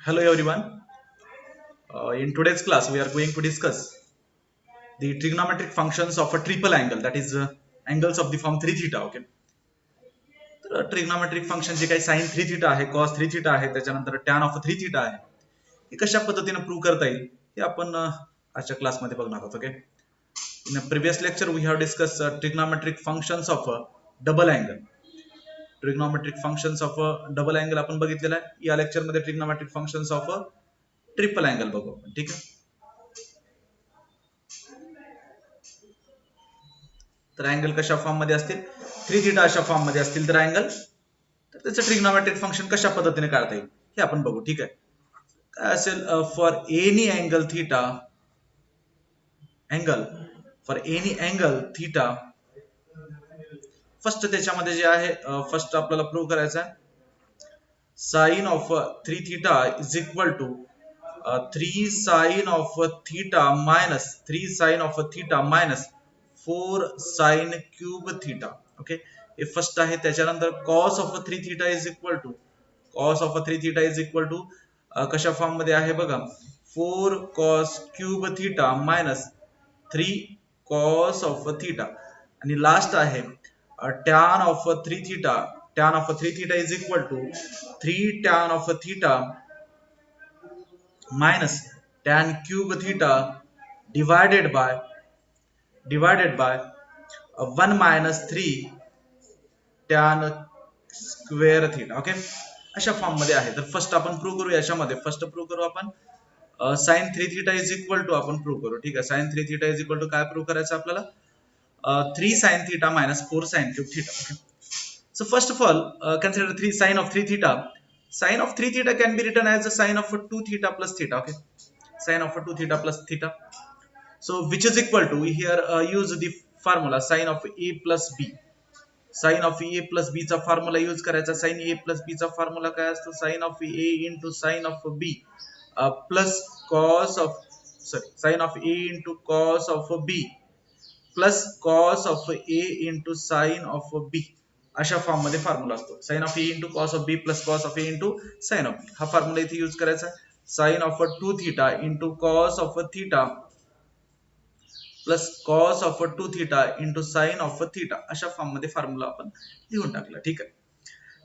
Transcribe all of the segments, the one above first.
Hello everyone. In today's class, we are going to discuss the trigonometric functions of a triple angle, that is angles of the form 3 theta. Okay. तर trigonometric function जे काही sin 3 theta आहे, cos 3 theta आहे, त्याच्यानंतर tan of 3 theta आहे, हे कशा पद्धतीने प्रूव्ह करता येईल हे आपण आजच्या क्लासमध्ये बघणार आहोत. Okay. In a previous lecture, we have discussed trigonometric functions of a double angle. Trigonometric functions of a double angle आपण बघितलेला आहे. या लेक्चर मध्ये trigonometric functions of a triple angle बघू आपण. ठीक आहे. तर अँगल कशा फॉर्म मध्ये असतील, 3 थीटा अशा फॉर्म मध्ये असतील तर अँगल, तर त्याचं ट्रिग्नोमेट्रिक फंक्शन कशा पद्धतीने काढता येईल हे आपण बघू. ठीक आहे. काय असेल, for any angle theta, angle for any angle theta, first त्याच्यामध्ये जे आहे, फर्स्ट आपल्याला प्रूव्ह करायचं आहे sine of 3 theta is equal to 3 sine of theta minus 3 sine of theta minus 4 sine cube theta. Okay. हे फर्स्ट आहे. त्याच्यानंतर cos of 3 theta is equal to, cos of 3 theta is equal to कशा form मध्ये आहे बघा, 4 cos cube theta minus 3 cos of theta. आणि last आहे tan of 3 theta, tan of 3 theta is equal to 3 tan of theta minus tan cube theta divided by 1 minus 3 tan square theta. Okay. अशा form मध्ये आहे. तर first आपण prove करू, याच्यामध्ये first prove करू आपण sin 3 theta is equal to, आपण प्रूव्ह करू. ठीक आहे. sin 3 theta is equal to काय प्रूव्ह करायचं आपल्याला, 3 sin theta minus 4 sin cube theta. Okay. So first of all, consider 3 sin of 3 theta. Sin of 3 theta can be written as a sin of 2 theta plus theta. Okay. Sin of 2 theta plus theta. So which is equal to, here use the formula sin of a plus b. Sin of a plus b चा formula use करायचा. sin a plus b चा formula काय असतो, sin of a into sin of b plus cos of, sin of a into cos of b plus cos of A into sine of B, अशा form मध्ये formula असतो. Sine of A into cos of B plus cos of A into sine of B, हा formula इथे use करायचा. Sine of 2 theta into cos of theta plus cos of 2 theta into sine of theta, अशा form मध्ये formula आपण लिहून टाकला. ठीक आहे.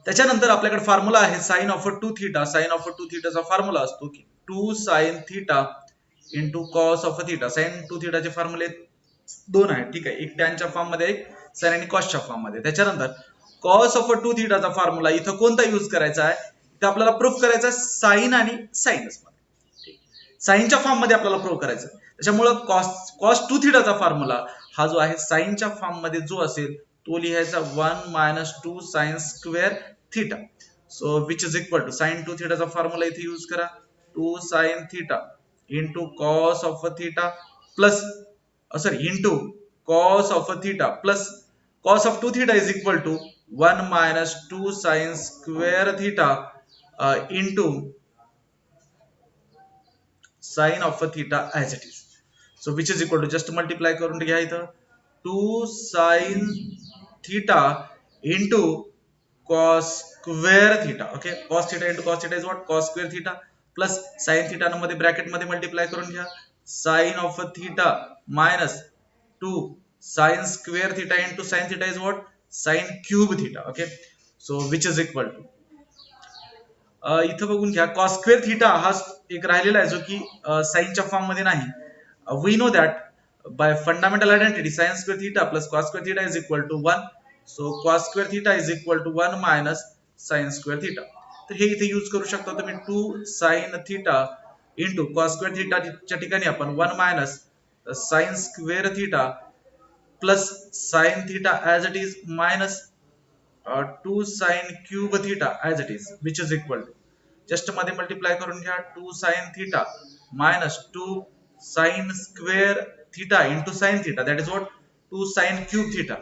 त्याच्यानंतर आपल्याकडे फॉर्म्युला आहे sine of 2 theta. Sine of 2 थीटाचा फॉर्म्युला असतो की 2 sine theta into cos of theta. Sine 2 थीटाचे फॉर्म्युले दोन आहे. ठीक आहे. एक टॅनच्या फॉर्म मध्ये, एक साइन आणि कॉसच्या फॉर्म मध्ये. त्याच्यानंतर कॉस ऑफ 2 थीटाचा फॉर्म्युला इथं कोणता यूज करायचा आहे, इथं आपल्याला प्रूफ करायचा आहे साइन आणि साइनस मध्ये. साइनच्या फॉर्म मध्ये आपल्याला प्रूफ करायचं. त्याच्यामुळे कॉस 2 थीटाचा फॉर्म्युला हा जो आहे साइनच्या फॉर्म मध्ये जो असेल तो लिहायचा 1 minus 2 sine square theta. So which is equal to, sine 2 थीटाचा फॉर्म्युला इथे यूज करा, 2 sine theta into cos of theta plus into cos of theta plus cos of 2 theta is equal to 1 minus 2 sin square theta into sin of theta as it is. So which is equal to, just multiply करून घ्या इथं, 2 sin theta into cos square theta. Okay. Cos theta into cos theta is what, cos square theta plus sin theta मध्ये bracket मध्ये multiply करून घ्या, sin of theta minus 2 sin square theta into sin theta is what, sin cube theta. Okay. So which is equal to, इथं बघून घ्या cos square theta हा एक राहिलेला आहे जो की साइनच्या फॉर्म मध्ये नाही. we know that by fundamental identity sin square theta plus cos square theta is equal to 1. so cos square theta is equal to 1 minus sin square theta. तर हे इथे यूज करू शकता तुम्ही, 2 sin theta into cos square थीटाच्या ठिकाणी आपण 1 minus sine square theta plus sine theta as it is minus 2 sine cube theta as it is, which is equal to, just मध्ये मल्टिप्लाय करून घ्या, 2 sine theta minus 2 sine square theta into sine theta, that is what 2 sine cube theta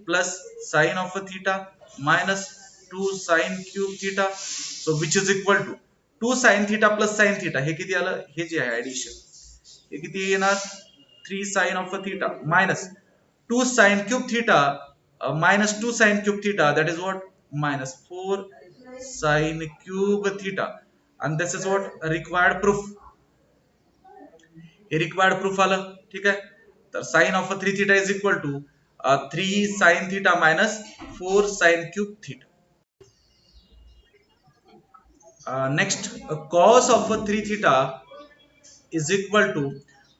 plus sine of theta minus 2 sine cube theta. So which is equal to 2 sin theta plus sin theta, हे किती आलं, हे जे आहे addition, हे किती येणार, 3 sin of theta minus 2 sin cube theta minus 2 sin cube theta, that is what, minus 4 sin cube theta. आणि this is what required proof. हे रिक्वायर्ड प्रूफ आलं. ठीक आहे. तर sine of 3 theta is equal to 3 sine theta minus 4 sine cube theta. Next cos of 3 theta is equal to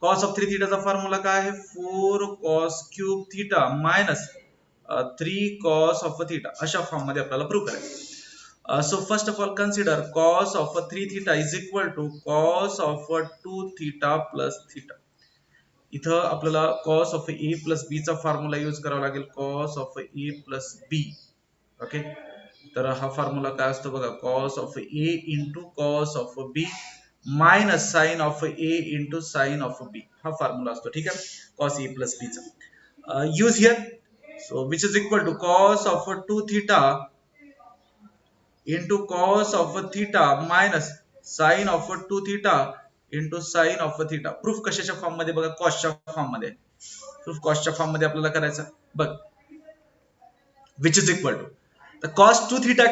cos of 3 थीटाचा formula काय आहे 4 cos cube theta minus 3 cos of theta. अशा form मध्ये आपल्याला प्रूव्ह करायचं. So first of all consider cos of 3 theta is equal to cos of 2 theta plus theta. इथं आपल्याला cos of a plus b चा formula use करावा लागेल. cos of a plus b. Okay. तर हा फॉर्म्युला काय असतो बघा cos of a into cos of b minus sin of a into sin of b. हा फॉर्म्युला असतो. ठीक आहे. cos a plus b चा use here. So which is equal to cos of 2 theta into cos of theta minus sin of 2 theta into sin of theta. Proof कशाच्या form मध्ये बघा कॉसच्या form मध्ये. Proof कॉसच्या form मध्ये आपल्याला करायचा बघ which is equal to तर cos 2 theta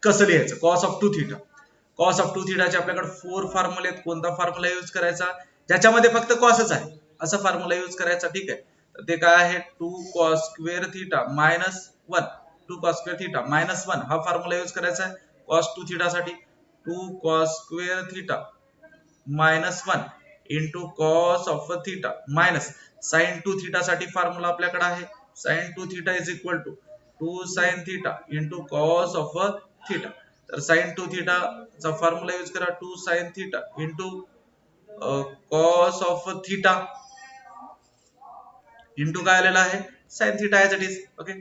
कसं लिहायचं cos of 2 theta. cos of 2 theta चे आपल्याकडे 4 फॉर्म्युले आहेत. कोणता फॉर्म्युला यूज करायचा ज्याच्यामध्ये फक्त cosच आहे असा फॉर्म्युला यूज करायचा. ठीक आहे. तर ते काय आहे 2 cos square theta minus 1 2 cos square theta minus 1 हा फॉर्म्युला यूज करायचा आहे cos 2 theta साठी. 2 cos square theta minus 1 into cos of theta minus sin 2 theta साठी फॉर्म्युला आपल्याकडे आहे sin 2 theta is equal to 2 sin theta into cos of theta. तर sin 2 theta चा formula use करा 2 sin theta into cos of theta into काय आलेला आहे sin theta as it is. Okay.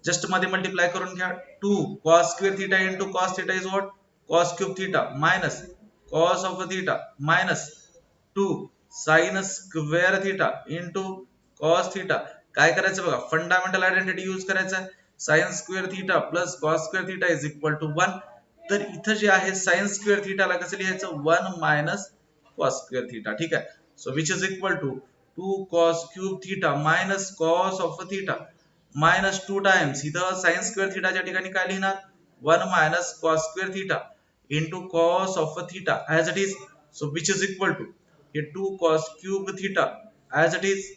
Just मध्ये मल्टिप्लाय करून घ्या 2 cos square theta into cos theta is what cos cube theta minus cos of theta minus 2 sin square theta into cos theta. काय करायचं बघा fundamental identity use करायचा आहे sin square theta plus cos square theta is equal to 1. तर इथं जे आहे sin square theta ला कसं लिहायचं 1 minus cos square theta. ठीक आहे. So which is equal to 2 cos cube theta minus cos of theta minus 2 times इथं sin square theta च्या ठिकाणी काय लिहिणार 1 minus cos square theta into cos of theta as it is. So which is equal to हे 2 cos cube theta as it is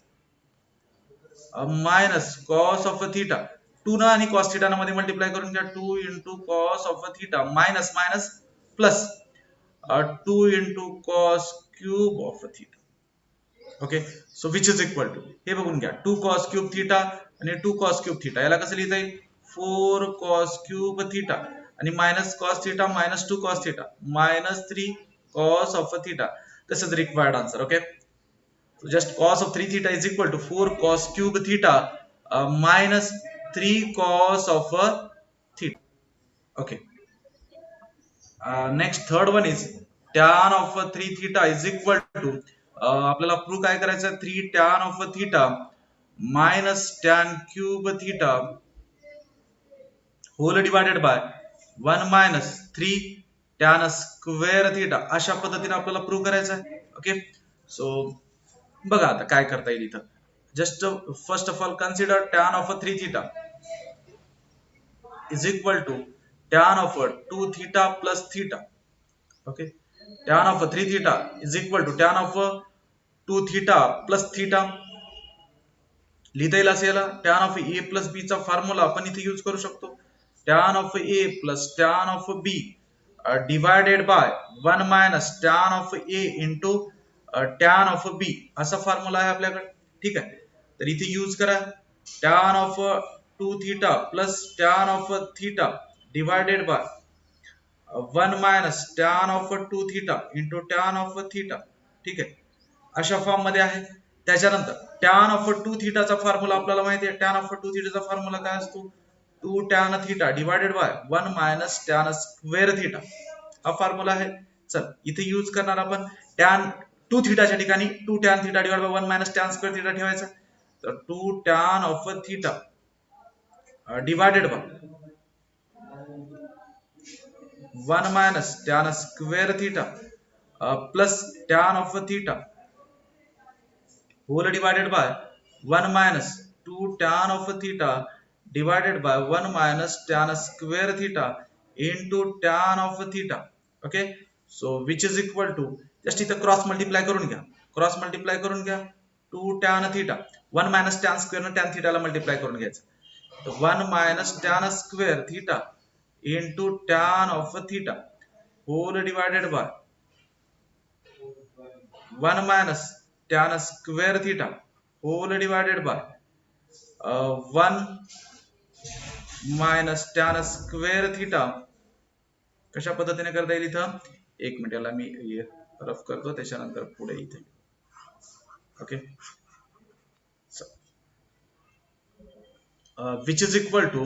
minus cos of theta 2 ना आणि cos theta मध्ये multiply करून घ्या 2 into cos of theta minus minus plus 2 into cos cube of theta. Okay. So which is equal to हे बघून घ्या 2 cos cube theta आणि 2 cos cube theta याला कसं लिहिता येईल 4 cos cube theta आणि minus cos theta minus 2 cos theta minus 3 cos of theta. This is the required answer. Okay. So just cos of 3 theta is equal to 4 cos cube theta minus 3 cos of theta. Okay. Next third one is tan of 3 theta is equal to आपल्याला prove काय करायचं 3 tan of theta minus tan cube theta whole divided by 1 minus 3 tan square theta अशा पद्धतीने आपल्याला prove करायचं आहे. Okay. So बघा आता काय करता येईल इथं. Just first of all consider tan of 3 theta is equal to tan of 2 theta plus theta. Okay. tan of 3 theta is equal to tan of 2 theta plus theta. लिहिता येईल असं याला tan of a plus b चा formula आपण इथे use करू शकतो tan of a plus tan of b divided by 1 minus tan of a into tan of b असा फॉर्म्युला आहे आपल्याकडे. ठीक आहे. तर इथे यूज करा tan of 2 theta plus tan of theta divided by 1 minus tan of 2 theta into tan of theta. ठीक आहे. अशा फॉर्म मध्ये आहे. त्याच्यानंतर tan of 2 theta चा फॉर्म्युला आपल्याला माहिती आहे tan of 2 theta चा फॉर्म्युला काय असतो 2 tan theta divided by 1 minus tan square theta हा फॉर्म्युला आहे. चल इथे यूज करणार आपण tan 2 theta च्या ठिकाणी 2 tan theta divided by 1 minus tan square theta ठेवायचा. तर 2 tan of theta divided by 1 minus tan square theta plus tan of theta whole divided by 1 minus 2 tan of theta divided by 1 minus tan square theta into tan of theta. Okay. So which is equal to just इथं cross multiply करून घ्या, cross multiply करून घ्या 2 tan theta 1 minus tan square न tan थीटाला multiply करून घ्यायचं. तर 1 minus tan square theta into tan of theta whole divided by 1 minus tan square theta whole divided by 1 minus tan square theta. कशा पद्धतीने करता येईल इथं, एक मिनिट याला मी रफ करतो त्याच्यानंतर पुढे इथे. Okay, which is equal to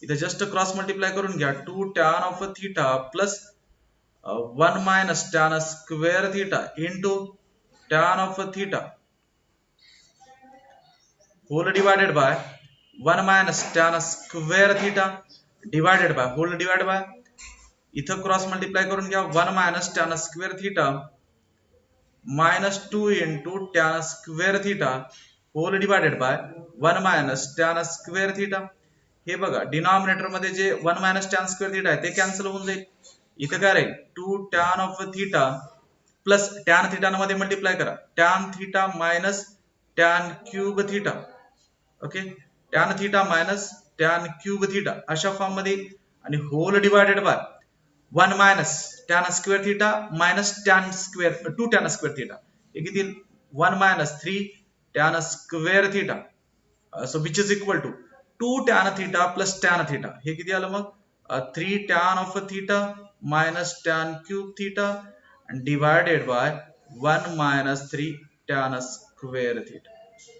इथं जस्ट क्रॉस मल्टिप्लाय करून घ्या 2 tan of theta plus 1 minus tan square theta into tan of theta whole divided by 1 minus tan square theta divided by whole divide by इथं cross multiply करून घ्या 1 minus tan square theta minus 2 into tan square theta whole divided by 1 minus tan square theta. हे बघा denominator मध्ये जे 1 minus tan square theta आहे ते cancel होऊन जाईल. इथं काय राहील 2 tan of theta plus tan theta मध्ये मल्टिप्लाय करा tan theta minus tan cube theta. Okay, tan theta minus tan cube theta अशा फॉर्म मध्ये आणि whole divided by 1 minus tan square theta minus tan square 2 tan square theta हे किती 1 minus 3 tan square theta. So which is equal to 2 tan theta plus tan theta हे किती आलं मग 3 tan of theta minus tan cube theta divided by 1 minus 3 tan square theta.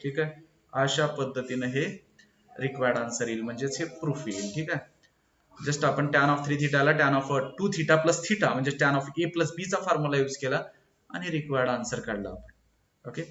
ठीक आहे, अशा पद्धतीने हे रिक्वायर्ड आन्सर येईल, म्हणजेच हे प्रूफ येईल. ठीक आहे, जस्ट आपण टॅन ऑफ 3 थीटाला tan of 2 theta plus theta म्हणजे tan of A plus B चा फॉर्म्युला यूज केला आणि रिक्वायर्ड आन्सर काढला आपण. ओके.